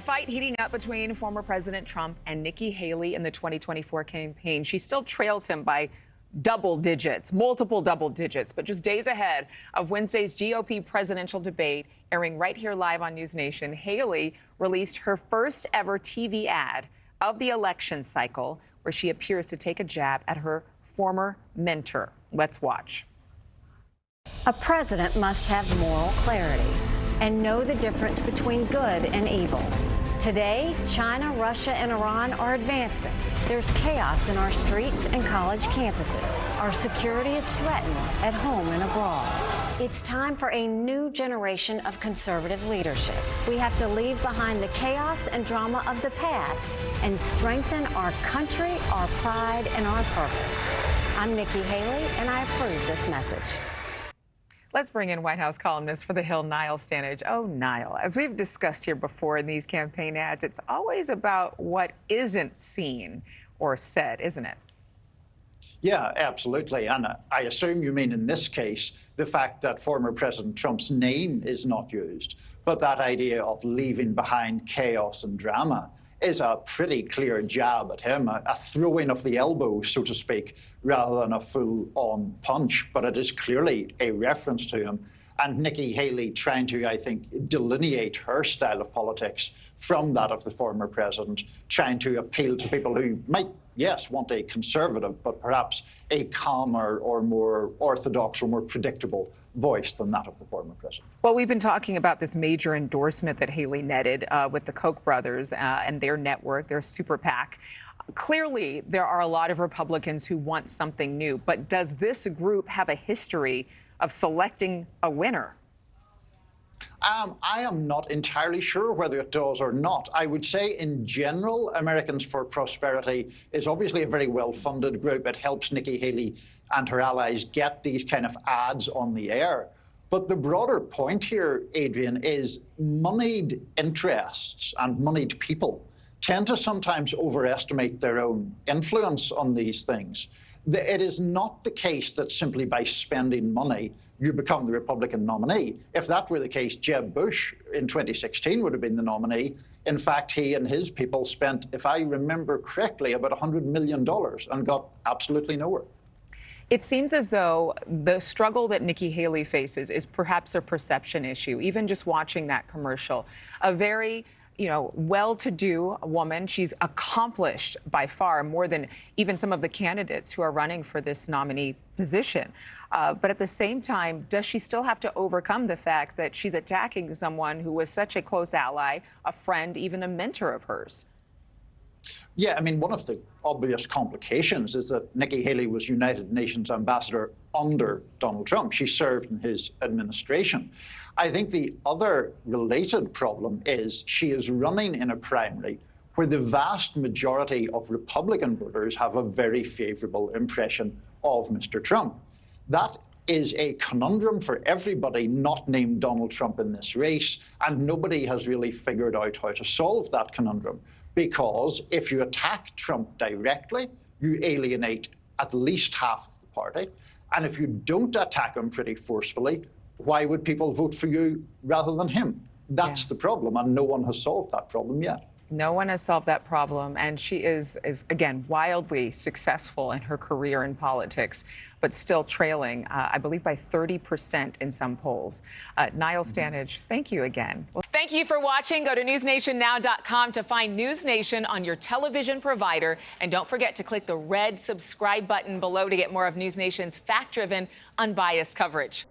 fight heating up between former President Trump and Nikki Haley in the 2024 campaign. She still trails him by double digits, multiple double digits, but just days ahead of Wednesday's GOP presidential debate airing right here live on NewsNation, Haley released her first ever TV ad of the election cycle where she appears to take a jab at her former mentor. Let's watch. A president must have moral clarity and know the difference between good and evil. Today, China, Russia, and Iran are advancing. There's chaos in our streets and college campuses. Our security is threatened at home and abroad. It's time for a new generation of conservative leadership. We have to leave behind the chaos and drama of the past and strengthen our country, our pride, and our purpose. I'm Nikki Haley, and I approve this message. Let's bring in White House columnist for The Hill, Niall Stanage. Oh, Niall, as we've discussed here before in these campaign ads, it's always about what isn't seen or said, isn't it? Yeah, absolutely. And I assume you mean in this case the fact that former President Trump's name is not used, but that idea of leaving behind chaos and drama is a pretty clear jab at him, a throw-in of the elbow, so to speak, rather than a full-on punch. But it is clearly a reference to him. And Nikki Haley trying to, I think, delineate her style of politics from that of the former president, trying to appeal to people who might, yes, want a conservative, but perhaps a calmer or more orthodox or more predictable voice than that of the former president. Well, we've been talking about this major endorsement that Haley netted with the Koch brothers and their network, their super PAC. Clearly, there are a lot of Republicans who want something new, but does this group have a history of selecting a winner? I am not entirely sure whether it does or not. I would say in general, Americans for Prosperity is obviously a very well-funded group. It helps Nikki Haley and her allies get these kind of ads on the air. But the broader point here, Adrienne, is moneyed interests and moneyed people tend to sometimes overestimate their own influence on these things. It is not the case that simply by spending money you become the Republican nominee. If that were the case, Jeb Bush in 2016 would have been the nominee. In fact, he and his people spent, if I remember correctly, about $100 million and got absolutely nowhere. It seems as though the struggle that Nikki Haley faces is perhaps a perception issue, even just watching that commercial. A very well-to-do woman. She's accomplished by far more than even some of the candidates who are running for this nominee position. But at the same time, does she still have to overcome the fact that she's attacking someone who was such a close ally, a friend, even a mentor of hers? Yeah, I mean, one of the obvious complications is that Nikki Haley was United Nations ambassador under Donald Trump. She served in his administration. I think the other related problem is she is running in a primary where the vast majority of Republican voters have a very favorable impression of Mr. Trump. That is a conundrum for everybody not named Donald Trump in this race, and nobody has really figured out how to solve that conundrum. Because if you attack Trump directly, you alienate at least half of the party. And if you don't attack him pretty forcefully, why would people vote for you rather than him? That's the problem, and no one has solved that problem yet. No one has solved that problem, and she is again, wildly successful in her career in politics, but still trailing, I believe, by 30% in some polls. Niall Stanage, thank you again. Thank you for watching. Go to newsnationnow.com to find NewsNation on your television provider, and don't forget to click the red subscribe button below to get more of NewsNation's fact-driven, unbiased coverage.